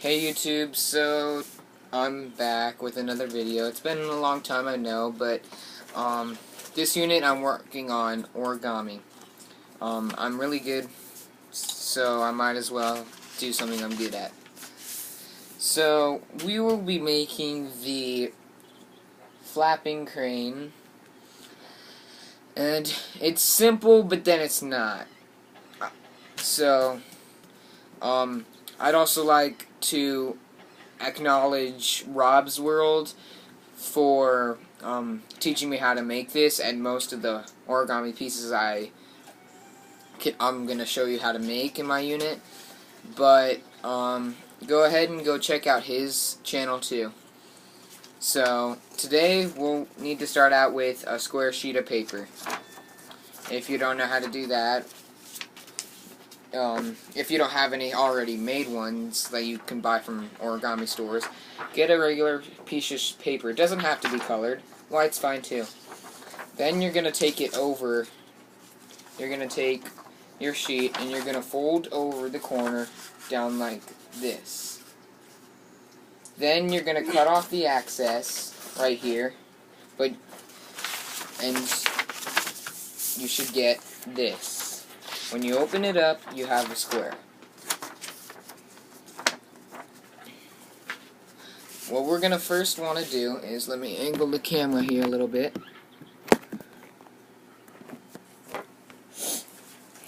Hey YouTube, so I'm back with another video. It's been a long time, I know, but this unit I'm working on origami. I'm really good, so I might as well do something I'm good at. So we will be making the flapping crane, and it's simple, but then it's not. So I'd also like to acknowledge Rob's World for teaching me how to make this, and most of the origami pieces I'm going to show you how to make in my unit. But go ahead and go check out his channel too. So today we'll need to start out with a square sheet of paper. If you don't know how to do that, if you don't have any already made ones that you can buy from origami stores, get a regular piece of paper. It doesn't have to be colored. White's fine too. Then you're going to take it over. You're going to take your sheet and you're going to fold over the corner down like this. Then you're going to cut off the excess right here. And you should get this. When you open it up, you have a square. What we're going to first want to do is, let me angle the camera here a little bit.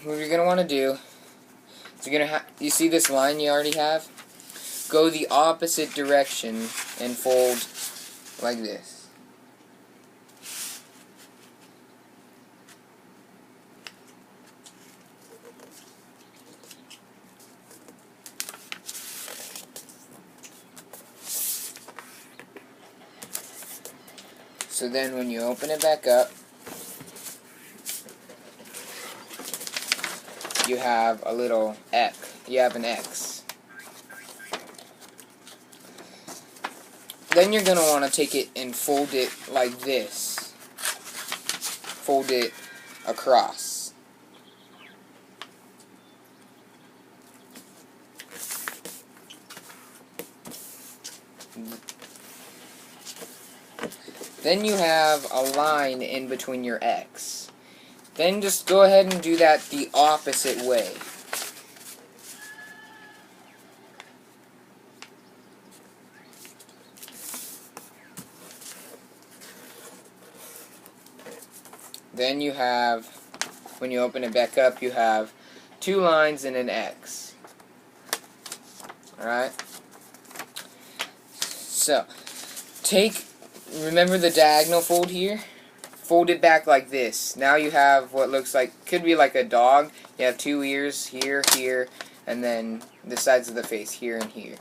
What you're going to want to do is you see this line you already have? Go the opposite direction and fold like this. So then when you open it back up, you have a little X. You have an X. Then you're going to want to take it and fold it like this. Fold it across. Then you have a line in between your X. Then just go ahead and do that the opposite way. Then you have, when you open it back up, you have two lines and an X. Alright? So, remember the diagonal fold here? Fold it back like this. Now you have what looks like, could be like a dog. You have two ears here, here, and then the sides of the face here and here.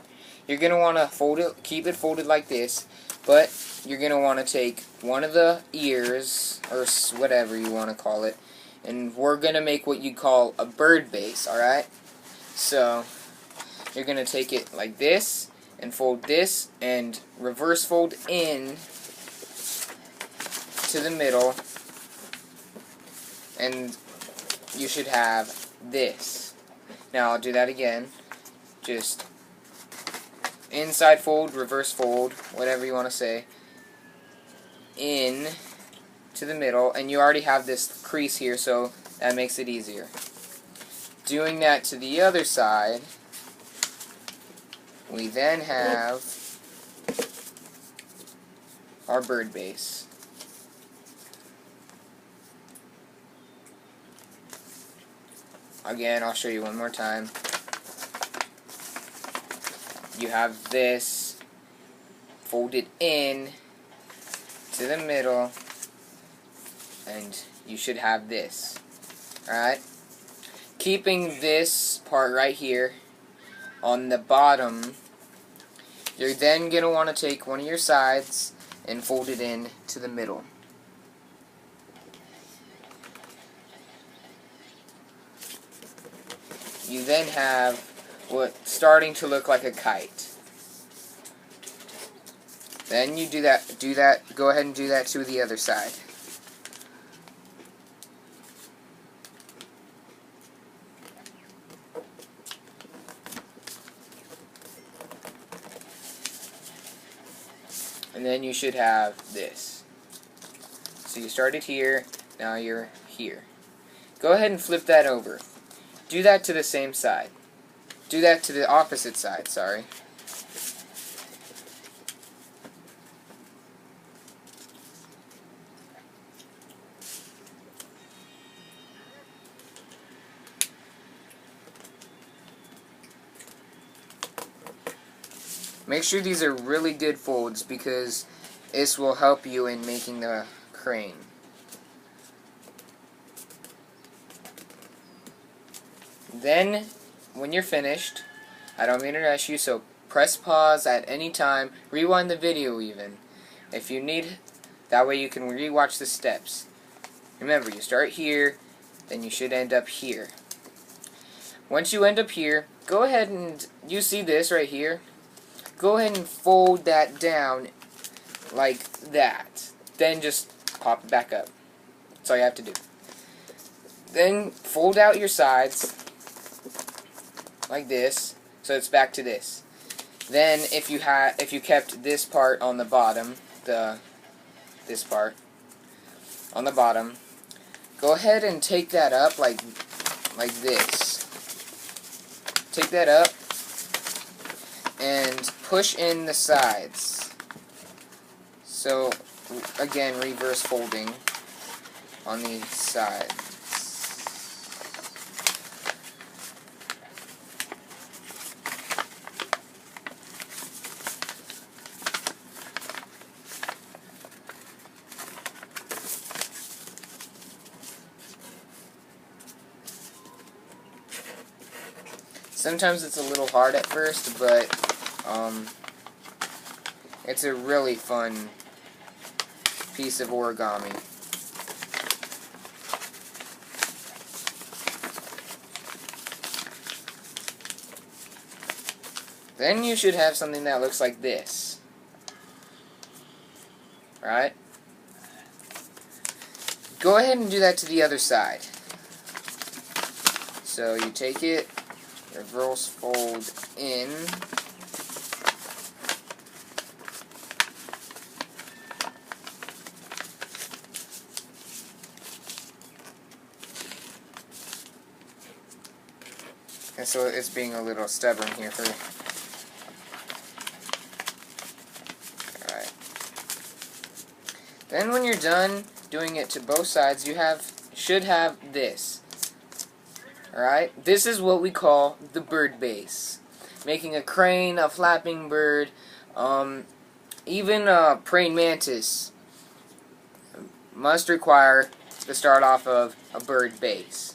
You're going to want to fold it, keep it folded like this, but you're going to want to take one of the ears, or whatever you want to call it, and we're going to make what you call a bird base, alright? So, you're going to take it like this, and fold this, and reverse fold in to the middle, and you should have this. Now I'll do that again. Just inside fold, reverse fold, whatever you want to say, in to the middle, and you already have this crease here, so that makes it easier. Doing that to the other side, we then have our bird base. Again, I'll show you one more time. You have this folded in to the middle, and you should have this. Alright? Keeping this part right here on the bottom, you're then going to want to take one of your sides and fold it in to the middle. You then have what's starting to look like a kite. Then you go ahead and do that to the other side. and then you should have this. So you started here, now you're here. Go ahead and flip that over. Do that to the same side. Do that to the opposite side, sorry. Make sure these are really good folds because this will help you in making the crane. Then, when you're finished, I don't mean to rush you, so press pause at any time, rewind the video even, if you need, that way you can rewatch the steps. Remember, you start here, then you should end up here. Once you end up here, go ahead and, you see this right here? Go ahead and fold that down like that. Then just pop it back up. That's all you have to do. Then fold out your sides like this, so it's back to this. Then if you kept this part on the bottom, this part on the bottom, go ahead and take that up like this. Take that up and push in the sides. So again, reverse folding on the sides. Sometimes it's a little hard at first, but it's a really fun piece of origami. Then you should have something that looks like this. Right? Go ahead and do that to the other side. So you take it, reverse fold in, and so it's being a little stubborn here for. Alright. Then when you're done doing it to both sides, you should have this. Alright, this is what we call the bird base. Making a crane, a flapping bird, even a praying mantis must require to start off of a bird base.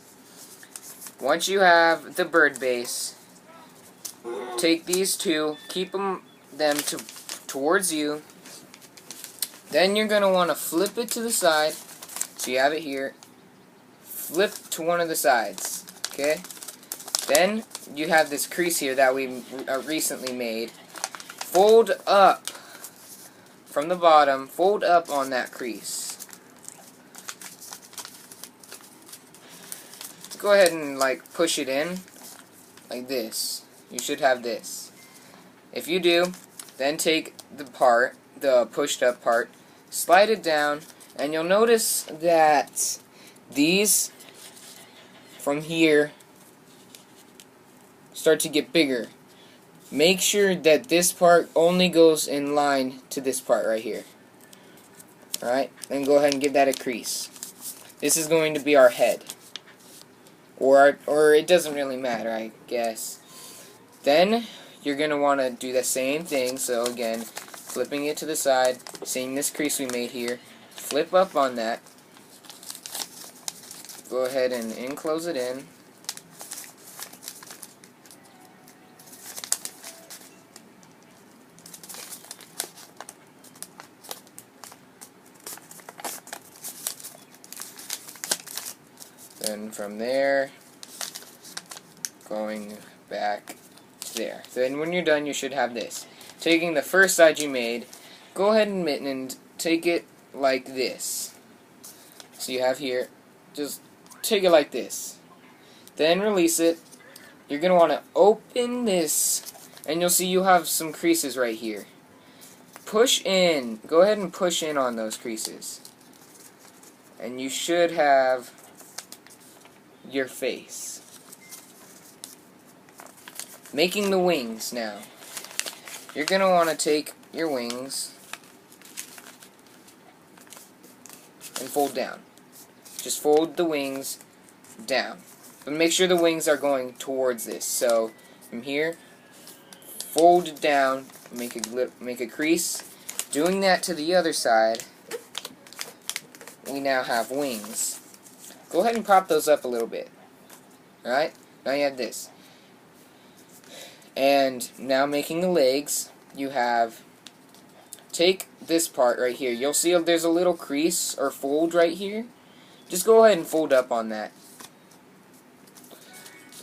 Once you have the bird base, take these two, keep them towards you. Then you're going to want to flip it to the side, so you have it here. Flip to one of the sides. Okay, then you have this crease here that we recently made. Fold up from the bottom, fold up on that crease. Go ahead and push it in like this. You should have this. If you do, then take the pushed up part, slide it down, and you'll notice that these from here start to get bigger. Make sure that this part only goes in line to this part right here. Alright, then go ahead and give that a crease. This is going to be our head. Or it doesn't really matter, I guess. Then you're going to want to do the same thing. So again, flipping it to the side, seeing this crease we made here, flip up on that. Go ahead and enclose it in. Then from there, going back to there. Then when you're done, you should have this. Taking the first side you made, go ahead and take it like this. So you have here, just take it like this. Then release it. You're going to want to open this, and you'll see you have some creases right here. push in. Go ahead and push in on those creases. And you should have your face. Making the wings now. You're going to want to take your wings and fold down. Just fold the wings down. But make sure the wings are going towards this. So from here, fold it down, make a crease. Doing that to the other side, we now have wings. Go ahead and prop those up a little bit. Alright? Now you have this. And now making the legs, you have, take this part right here. You'll see there's a little crease or fold right here. Just go ahead and fold up on that.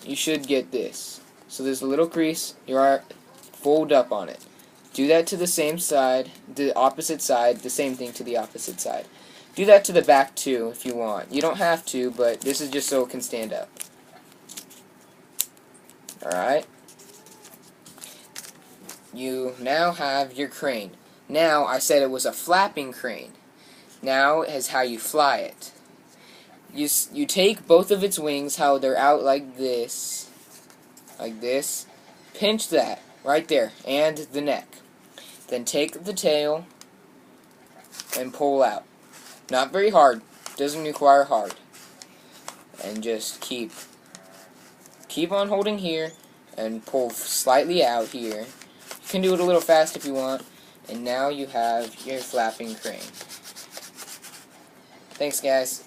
You should get this. So there's a little crease, you are fold up on it. Do that to the same side, the opposite side, the same thing to the opposite side. Do that to the back too if you want. You don't have to, but this is just so it can stand up. Alright? You now have your crane. Now, I said it was a flapping crane. Now is how you fly it. You take both of its wings, how they're out like this, pinch that right there, and the neck. Then take the tail and pull out. Not very hard, doesn't require hard. And just keep on holding here and pull slightly out here. You can do it a little fast if you want. And now you have your flapping crane. Thanks, guys.